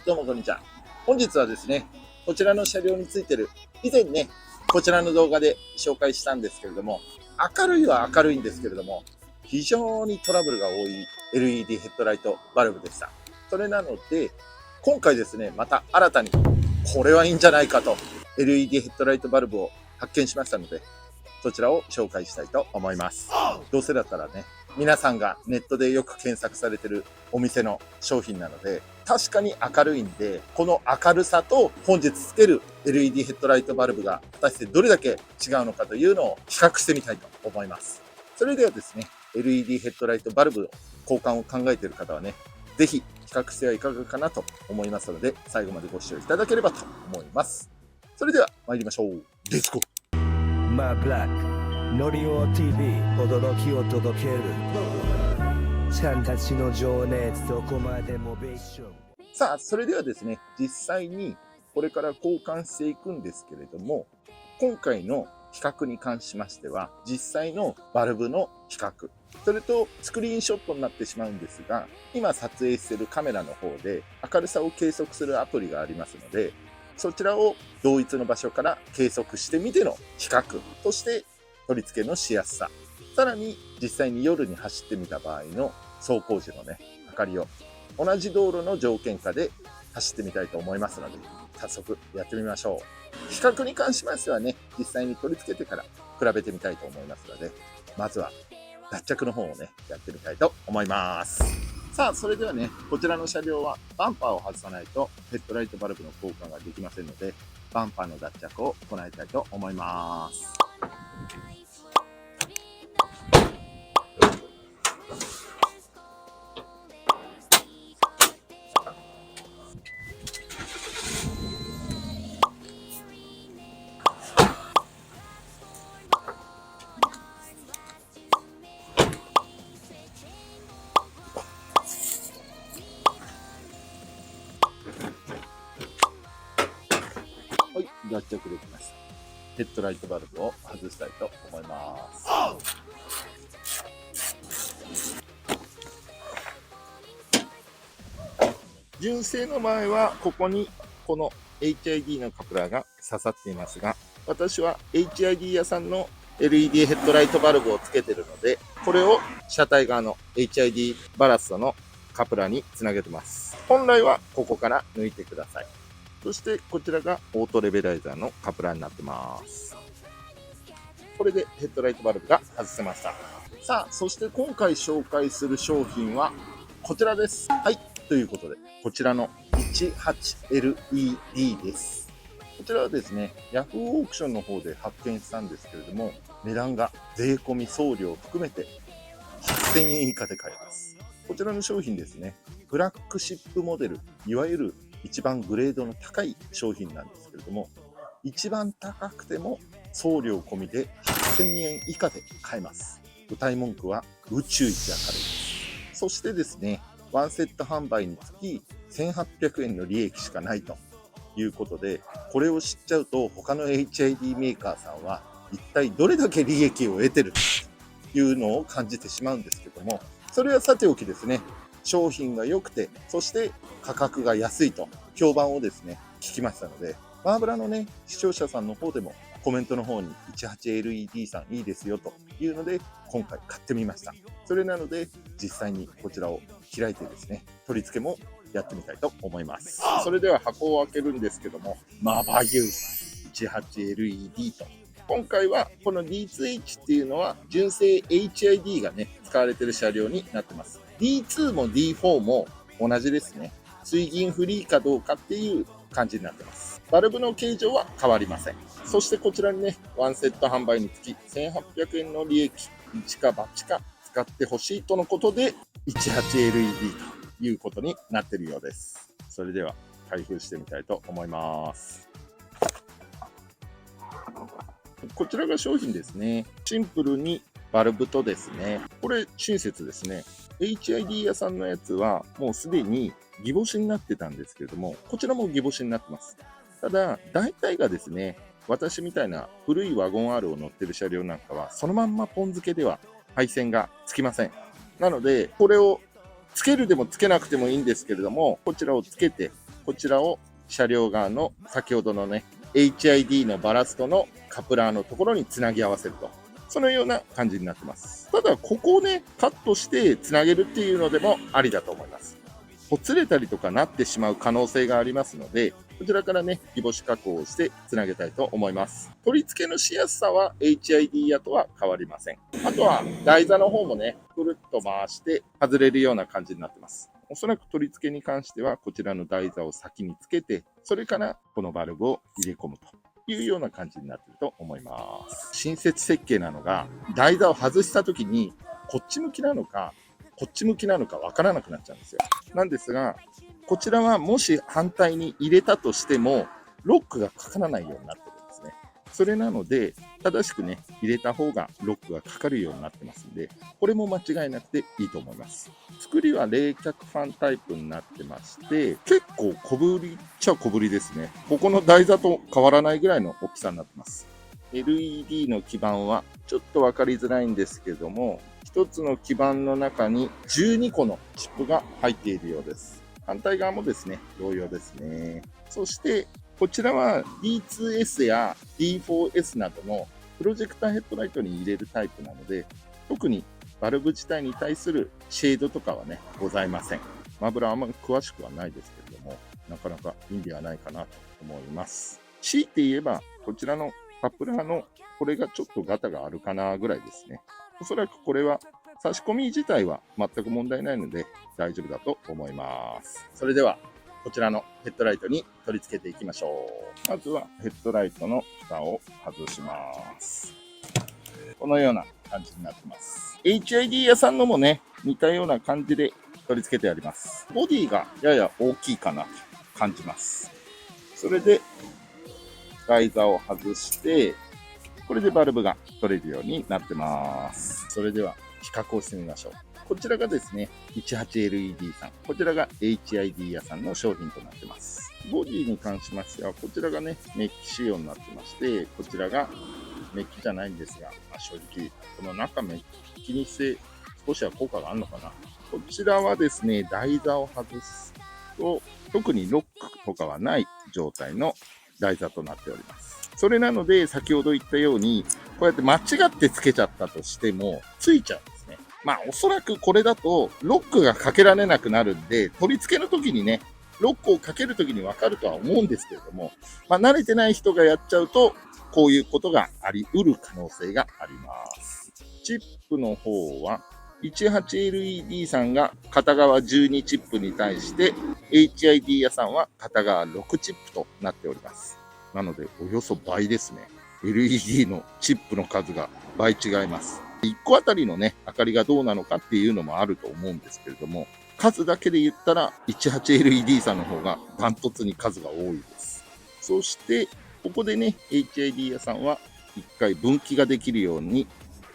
どうもこんにちは。本日はですね、こちらの車両についてる、以前ね、こちらの動画で紹介したんですけれども、明るいは明るいんですけれども、非常にトラブルが多い LED ヘッドライトバルブでした。それなので、今回ですね、また新たに、これはいいんじゃないかと、LED ヘッドライトバルブを発見しましたので、そちらを紹介したいと思います。どうせだったらね、皆さんがネットでよく検索されてるお店の商品なので、確かに明るいんで、この明るさと本日つける LED ヘッドライトバルブが果たしてどれだけ違うのかというのを比較してみたいと思います。それではですね、LED ヘッドライトバルブの交換を考えている方はね、ぜひ比較してはいかがかなと思いますので、最後までご視聴いただければと思います。それでは参りましょう。レッツゴー。マーブラックノリオ TV 驚きを届けるちゃんたちの情熱どこまでもベーション。さあ、それではですね、実際にこれから交換していくんですけれども、今回の比較に関しましては、実際のバルブの比較、それとスクリーンショットになってしまうんですが、今撮影しているカメラの方で明るさを計測するアプリがありますので、そちらを同一の場所から計測してみての比較として取り付けのしやすさ、さらに実際に夜に走ってみた場合の走行時のね、明かりを同じ道路の条件下で走ってみたいと思いますので、早速やってみましょう。比較に関しましてはね、実際に取り付けてから比べてみたいと思いますので、まずは脱着の方をね、やってみたいと思います。さあ、それではね、こちらの車両はバンパーを外さないとヘッドライトバルブの交換ができませんので、バンパーの脱着を行いたいと思います。はい、脱着できました。ヘッドライトバルブを外したいと思います。純正の場合はここにこの HID のカプラーが刺さっていますが、私は HID 屋さんの LED ヘッドライトバルブをつけているので、これを車体側の HID バラストのカプラーにつなげてます。本来はここから抜いてください。そしてこちらがオートレベライザーのカプラーになってます。これでヘッドライトバルブが外せました。さあ、そして今回紹介する商品はこちらです。はい、ということで、こちらの 18LED です。こちらはですね、Yahoo オークションの方で発見したんですけれども、値段が税込み送料含めて8000円以下で買えます。こちらの商品ですね、フラッグシップモデル、いわゆる一番グレードの高い商品なんですけれども、一番高くても送料込みで8000円以下で買えます。歌い文句は宇宙一明るいです。そしてですね、ワンセット販売につき1800円の利益しかないということで、これを知っちゃうと他の HID メーカーさんは一体どれだけ利益を得てるというのを感じてしまうんですけども、それはさておきですね、商品が良くて、そして価格が安いと評判をですね、聞きましたので、マーブラのね、視聴者さんの方でもコメントの方に 18LED さんいいですよというので、今回買ってみました。それなので、実際にこちらを開いてですね、取り付けもやってみたいと思います。それでは箱を開けるんですけども、まばゆい 18LED と。今回はこの D2H っていうのは純正 HID がね、使われている車両になってます。D2 も D4 も同じですね。水銀フリーかどうかっていう感じになってます。バルブの形状は変わりません。そしてこちらにね、ワンセット販売につき1800円の利益、一か八か使ってほしいとのことで 18LED ということになっているようです。それでは開封してみたいと思います。こちらが商品ですね。シンプルにバルブとですね、これ親切ですね。HID 屋さんのやつはもうすでにギボシになってたんですけれども、こちらもギボシになってます。ただ、大体がですね、私みたいな古いワゴン R を乗ってる車両なんかは、そのまんまポン付けでは配線がつきません。なので、これをつけるでもつけなくてもいいんですけれども、こちらをつけて、こちらを車両側の先ほどのね、HID のバラストのカプラーのところにつなぎ合わせると。そのような感じになってます。ただ、ここをね、カットしてつなげるっていうのでもありだと思います。ほつれたりとかなってしまう可能性がありますので、こちらからね、ギボシ加工をしてつなげたいと思います。取り付けのしやすさは HID やとは変わりません。あとは台座の方もね、くるっと回して外れるような感じになってます。おそらく取り付けに関してはこちらの台座を先につけて、それからこのバルブを入れ込むというような感じになっていると思います。新設設計なのが、台座を外した時にこっち向きなのか、こっち向きなのかわからなくなっちゃうんですよ。なんですが、こちらはもし反対に入れたとしても、ロックがかからないようになってるんですね。それなので、正しくね、入れた方がロックがかかるようになってますんで、これも間違いなくていいと思います。作りは冷却ファンタイプになってまして、結構小ぶりっちゃ小ぶりですね。ここの台座と変わらないぐらいの大きさになってます。LED の基板はちょっと分かりづらいんですけども、一つの基板の中に12個のチップが入っているようです。反対側もですね、同様ですね。そして、こちらは D2S や D4S などのプロジェクターヘッドライトに入れるタイプなので、特にバルブ自体に対するシェードとかはね、ございません。マブラあんまり詳しくはないですけれども、なかなかいいんではないかなと思います。強いて言えば、こちらのカプラーのこれがちょっとガタがあるかなぐらいですね。おそらくこれは差し込み自体は全く問題ないので大丈夫だと思います。それではこちらのヘッドライトに取り付けていきましょう。まずはヘッドライトの蓋を外します。このような感じになってます。HID 屋さんのもね、似たような感じで取り付けてあります。ボディがやや大きいかなと感じます。それで台座を外して、これでバルブが取れるようになってます。それでは比較をしてみましょう。こちらがですね、18LED さん。こちらが HID 屋さんの商品となってます。ボディに関しましては、こちらがね、メッキ仕様になってまして、こちらがメッキじゃないんですが、正直、この中メッキにして少しは効果があるのかな。こちらはですね、台座を外すと、特にロックとかはない状態の台座となっております。それなので、先ほど言ったように、こうやって間違ってつけちゃったとしても、ついちゃうんですね。まあ、おそらくこれだと、ロックがかけられなくなるんで、取り付けの時にね、ロックをかける時にわかるとは思うんですけれども、まあ、慣れてない人がやっちゃうと、こういうことがあり得る可能性があります。チップの方は、18LED さんが片側12チップに対して、HID 屋さんは片側6チップとなっております。なので、およそ倍ですね。LED のチップの数が倍違います。1個あたりのね、明かりがどうなのかっていうのもあると思うんですけれども、数だけで言ったら 18LED さんの方がダントツに数が多いです。そして、ここでね、HID 屋さんは1回分岐ができるように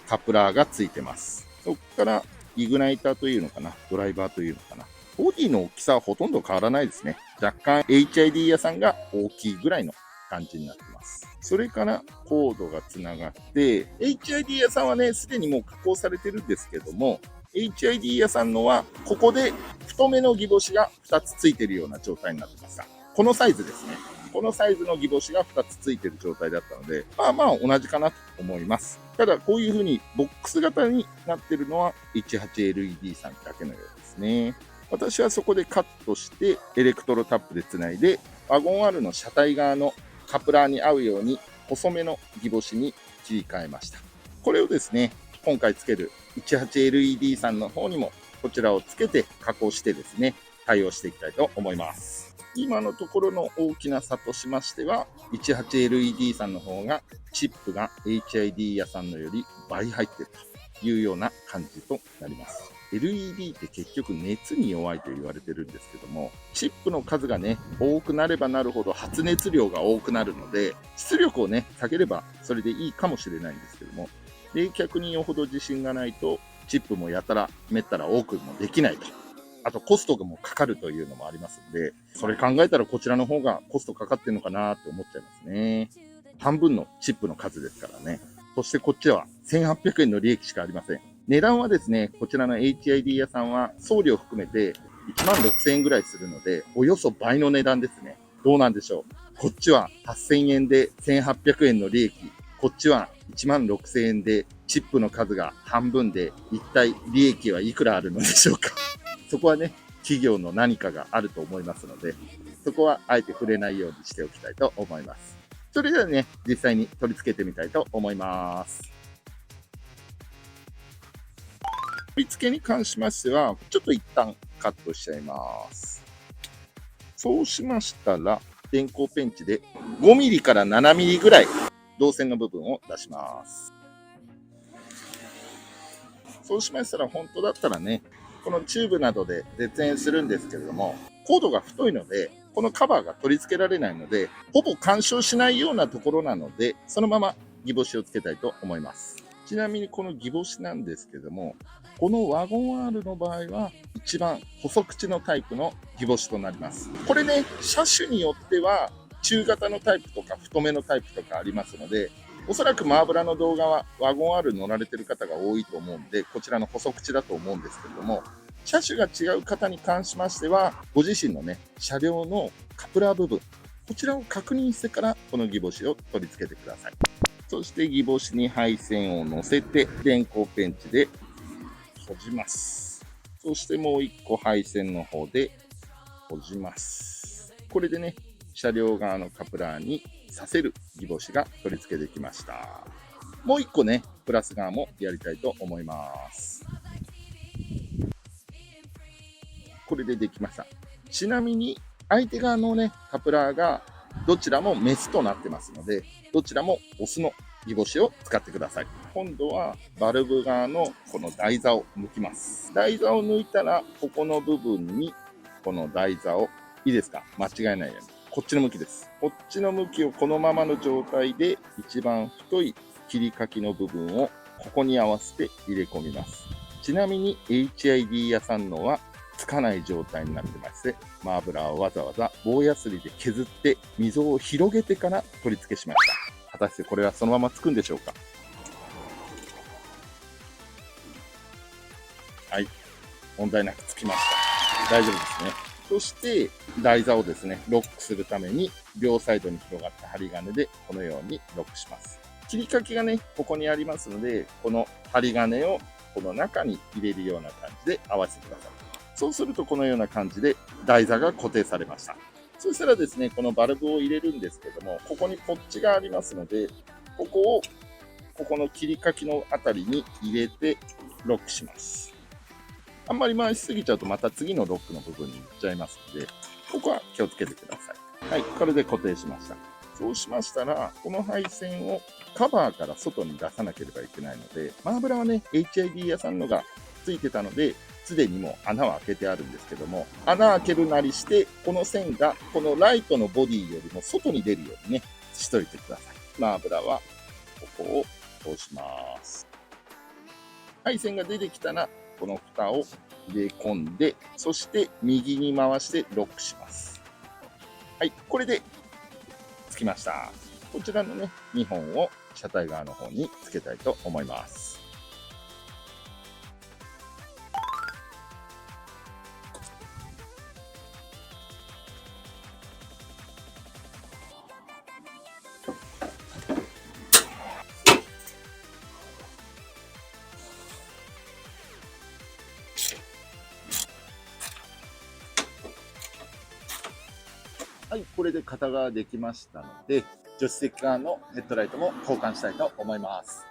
カプラーがついてます。そこからイグナイターというのかな、ドライバーというのかな。ボディの大きさはほとんど変わらないですね。若干 HID 屋さんが大きいぐらいの感じになってます。それからコードがつながって、HID 屋さんはね、すでにもう加工されてるんですけども、HID 屋さんのは、ここで太めのギボシが2つついてるような状態になってます。このサイズですね。このサイズのギボシが2つついてる状態だったので、まあまあ同じかなと思います。ただ、こういう風にボックス型になってるのは 18LED さんだけのようですね。私はそこでカットして、エレクトロタップでつないで、ワゴン R の車体側のカプラーに合うように細めのギボシに切り替えました。これをですね、今回つける 18LED さんの方にもこちらをつけて加工してですね、対応していきたいと思います。今のところの大きな差としましては、18LED さんの方がチップが HID 屋さんのより倍入っているというような感じとなります。LED って結局熱に弱いと言われてるんですけども、チップの数がね、多くなればなるほど発熱量が多くなるので、出力をね、下げればそれでいいかもしれないんですけども、冷却によほど自信がないと、チップもやたらめったら多くもできないと。あとコストがもかかるというのもありますんで、それ考えたらこちらの方がコストかかってるのかなって思っちゃいますね。半分のチップの数ですからね。そしてこっちは1800円の利益しかありません。値段はですね、こちらの HID 屋さんは送料含めて1万6000円ぐらいするので、およそ倍の値段ですね。どうなんでしょう。こっちは8000円で1800円の利益。こっちは1万6000円でチップの数が半分で、一体利益はいくらあるのでしょうか。そこはね、企業の何かがあると思いますので、そこはあえて触れないようにしておきたいと思います。それではね、実際に取り付けてみたいと思います。取り付けに関しましては、ちょっと一旦カットしちゃいます。そうしましたら、電光ペンチで5ミリから7ミリぐらい導線の部分を出します。そうしましたら、本当だったらね、このチューブなどで絶縁するんですけれども、コードが太いので、このカバーが取り付けられないので、ほぼ干渉しないようなところなので、そのままギボシをつけたいと思います。ちなみにこのギボシなんですけども、このワゴン R の場合は一番細口のタイプのギボシとなります。これね、車種によっては中型のタイプとか太めのタイプとかありますので、おそらくマーブラの動画はワゴン R 乗られてる方が多いと思うんで、こちらの細口だと思うんですけれども、車種が違う方に関しましては、ご自身のね、車両のカプラー部分、こちらを確認してからこのギボシを取り付けてください。そしてギボシに配線を乗せて、電光ペンチで閉じます。そしてもう1個配線の方で閉じます。これでね、車両側のカプラーにさせるギボシが取り付けできました。もう1個ね、プラス側もやりたいと思います。これでできました。ちなみに相手側のね、カプラーがどちらもメスとなってますので、どちらもオスのギボシを使ってください。今度はバルブ側のこの台座を抜きます。台座を抜いたら、ここの部分にこの台座を、いいですか？間違えないように。こっちの向きです。こっちの向きをこのままの状態で、一番太い切り欠きの部分をここに合わせて入れ込みます。ちなみに HID 屋さんのはつかない状態になってまして、マーブラーをわざわざ棒ヤスリで削って溝を広げてから取り付けしました。果たしてこれはそのままつくんでしょうか？はい、問題なくつきました。大丈夫ですね。そして台座をですね、ロックするために両サイドに広がった針金でこのようにロックします。切り欠きがね、ここにありますので、この針金をこの中に入れるような感じで合わせてください。そうするとこのような感じで台座が固定されました。そしたらですね、このバルブを入れるんですけども、ここにポッチがありますので、ここをここの切り欠きのあたりに入れてロックします。あんまり回しすぎちゃうとまた次のロックの部分に行っちゃいますので、ここは気をつけてください。はい、これで固定しました。そうしましたら、この配線をカバーから外に出さなければいけないので、マーブラはね、HID 屋さんのがついてたので、すでにもう穴を開けてあるんですけども、穴開けるなりして、この線がこのライトのボディよりも外に出るようにね、しといてください。マーブラはここを通します。配線が出てきたら、この蓋を入れ込んで、そして右に回してロックします。はい、これでつきました。こちらのね、2本を車体側の方につけたいと思います。はい、これで型ができましたので、助手席側のヘッドライトも交換したいと思います。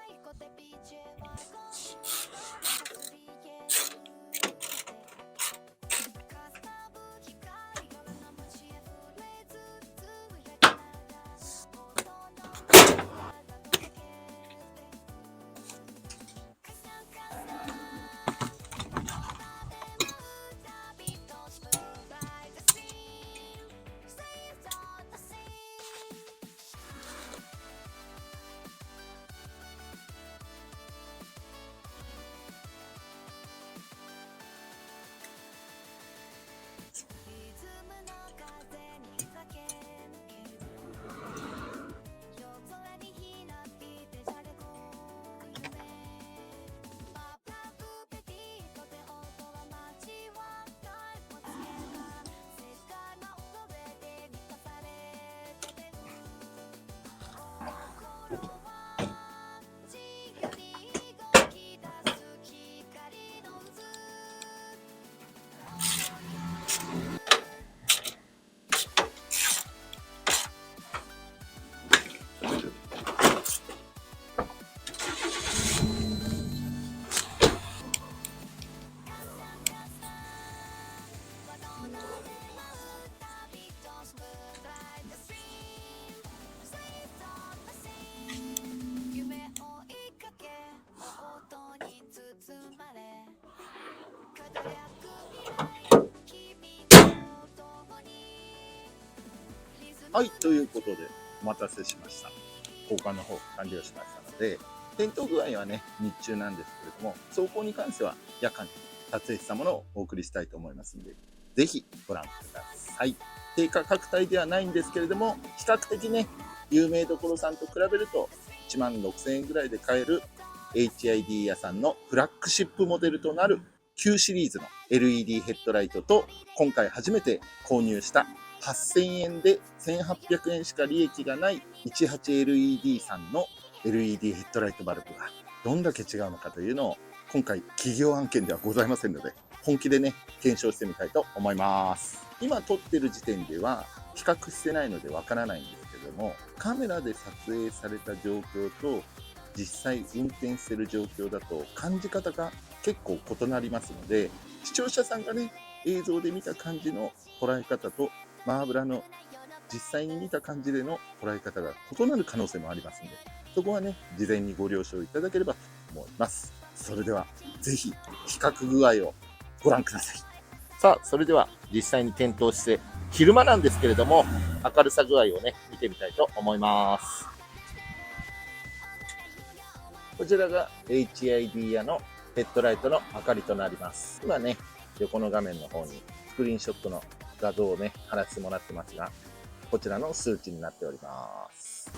はい、ということで、お待たせしました。交換の方完了しましたので、点灯具合はね、日中なんですけれども、走行に関しては夜間に撮影したものをお送りしたいと思いますので、ぜひご覧ください。定価格帯ではないんですけれども、比較的ね、有名どころさんと比べると1万6000円ぐらいで買える HID 屋さんのフラッグシップモデルとなる旧シリーズの LED ヘッドライトと、今回初めて購入した8000円で1800円しか利益がない 18LED さんの LED ヘッドライトバルブがどんだけ違うのかというのを、今回企業案件ではございませんので、本気でね、検証してみたいと思います。今撮ってる時点では比較してないのでわからないんですけども、カメラで撮影された状況と実際運転してる状況だと感じ方が結構異なりますので、視聴者さんがね、映像で見た感じの捉え方とマーブラの実際に見た感じでの捉え方が異なる可能性もありますので、そこはね、事前にご了承いただければと思います。それではぜひ比較具合をご覧ください。さあ、それでは実際に点灯して昼間なんですけれども、明るさ具合をね、見てみたいと思います。こちらが HID 屋のヘッドライトの明かりとなります。今ね、横の画面の方にスクリーンショットの画像をね、貼らせてもらってますが、こちらの数値になっております。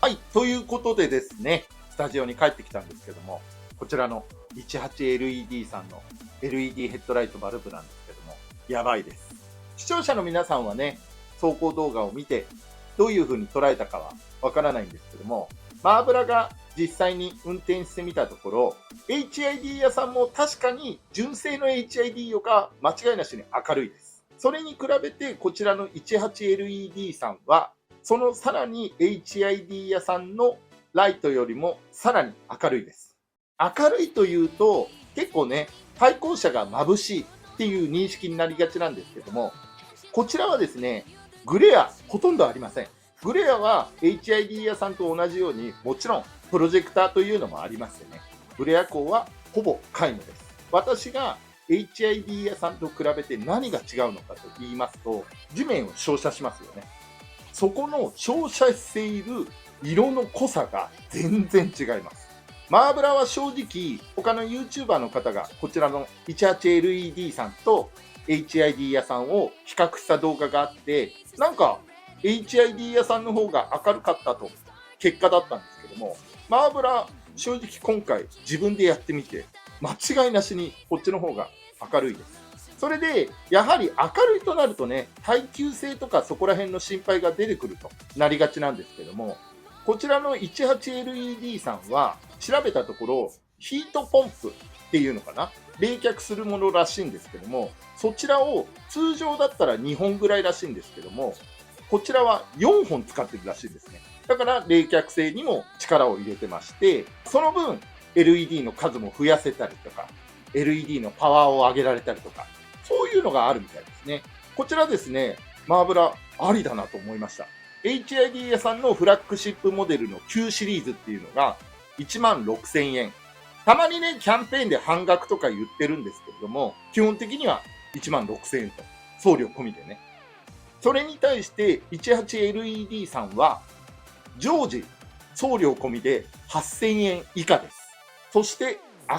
はい、ということでですね、スタジオに帰ってきたんですけども、こちらの 18LED さんの LED ヘッドライトバルブなんですけども、やばいです。視聴者の皆さんはね、走行動画を見て、どういう風に捉えたかはわからないんですけども、マーブラが実際に運転してみたところ、HID 屋さんも確かに純正の HID よか間違いなしに明るいです。それに比べてこちらの 18LED さんは、そのさらに HID 屋さんのライトよりもさらに明るいです。明るいというと結構ね、対向車が眩しいっていう認識になりがちなんですけども、こちらはですね、グレアほとんどありません。グレアは HID 屋さんと同じようにもちろんプロジェクターというのもありますよね。ブレア光はほぼ皆無です。私が HID 屋さんと比べて何が違うのかと言いますと、地面を照射しますよね。そこの照射している色の濃さが全然違います。マーブラは正直、他の YouTuber の方がこちらの 18LED さんと HID 屋さんを比較した動画があって、なんか HID 屋さんの方が明るかったと結果だったんですけども、マーブラ正直今回自分でやってみて、間違いなしにこっちの方が明るいです。それで、やはり明るいとなるとね、耐久性とかそこら辺の心配が出てくるとなりがちなんですけども、こちらの 18LED さんは調べたところ、ヒートポンプっていうのかな、冷却するものらしいんですけども、そちらを通常だったら2本ぐらいらしいんですけども、こちらは4本使ってるらしいんですね。だから冷却性にも力を入れてまして、その分 LED の数も増やせたりとか、LED のパワーを上げられたりとか、そういうのがあるみたいですね。こちらですね、マーブラありだなと思いました。HID 屋さんのフラッグシップモデルの旧シリーズっていうのが16,000円。たまにね、キャンペーンで半額とか言ってるんですけれども、基本的には16,000円と、送料込みでね。それに対して 18LED さんは常時送料込みで8,000円以下です。そして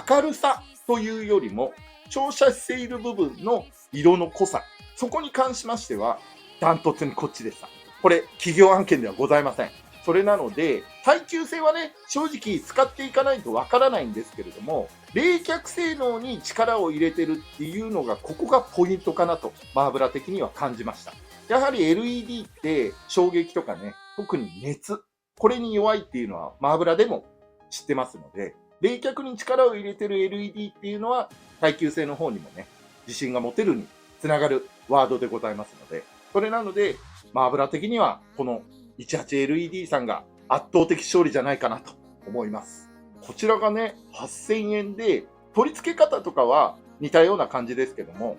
明るさというよりも照射している部分の色の濃さ、そこに関しましてはダントツにこっちでした。これ企業案件ではございません。それなので耐久性はね、正直使っていかないとわからないんですけれども、冷却性能に力を入れてるっていうのがここがポイントかなとマーブラ的には感じました。やはり LED って衝撃とかね、特に熱、これに弱いっていうのはマーブラでも知ってますので、冷却に力を入れてる LED っていうのは耐久性の方にもね、自信が持てるにつながるワードでございますので、それなので、マーブラ的にはこの 18LED さんが圧倒的勝利じゃないかなと思います。こちらがね、8,000円で、取り付け方とかは似たような感じですけども、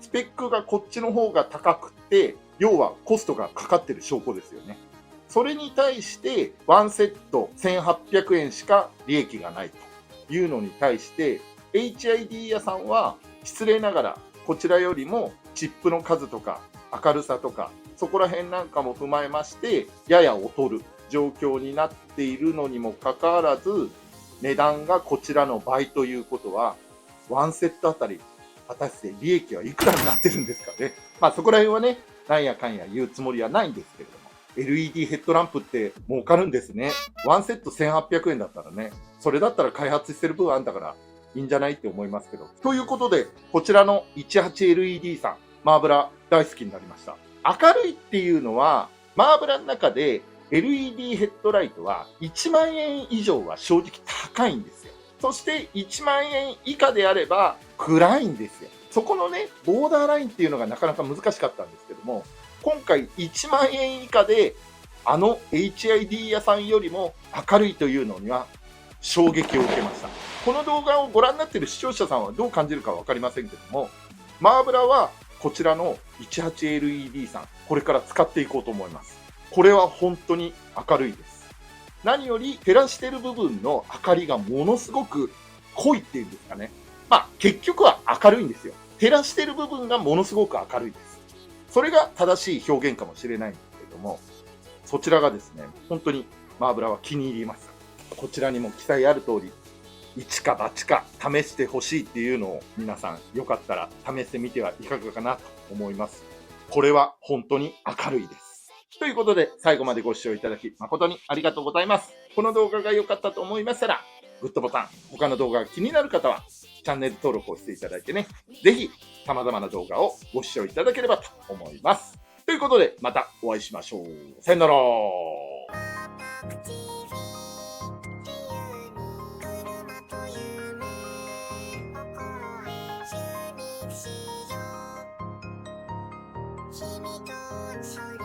スペックがこっちの方が高くて、要はコストがかかってる証拠ですよね。それに対して、1セット1,800円しか利益がないというのに対して、HID 屋さんは失礼ながらこちらよりもチップの数とか明るさとかそこら辺なんかも踏まえましてやや劣る状況になっているのにもかかわらず値段がこちらの倍ということは1セットあたり果たして利益はいくらになってるんですかね。まあそこら辺はね、なんやかんや言うつもりはないんですけれども、LED ヘッドランプって儲かるんですね。1セット1,800円だったらね、それだったら開発してる分あんだからいいんじゃないって思いますけど。ということで、こちらの 18LED さん、マーブラ大好きになりました。明るいっていうのは、マーブラの中で LED ヘッドライトは1万円以上は正直高いんですよ。そして1万円以下であれば暗いんですよ。そこのね、ボーダーラインっていうのがなかなか難しかったんですけども、今回1万円以下であの HID 屋さんよりも明るいというのには衝撃を受けました。この動画をご覧になっている視聴者さんはどう感じるかわかりませんけども、マーブラはこちらの 18LED さん、これから使っていこうと思います。これは本当に明るいです。何より照らしている部分の明かりがものすごく濃いっていうんですかね。まあ結局は明るいんですよ。照らしている部分がものすごく明るいです。それが正しい表現かもしれないんですけども、そちらがですね、本当にマーブラは気に入りました。こちらにも記載ある通り、一か八か試してほしいっていうのを皆さんよかったら試してみてはいかがかなと思います。これは本当に明るいです。ということで最後までご視聴いただき誠にありがとうございます。この動画が良かったと思いましたら、グッドボタン、他の動画が気になる方はチャンネル登録をしていただいてね、ぜひ様々な動画をご視聴いただければと思います。ということでまたお会いしましょう。さよなら。君とそれ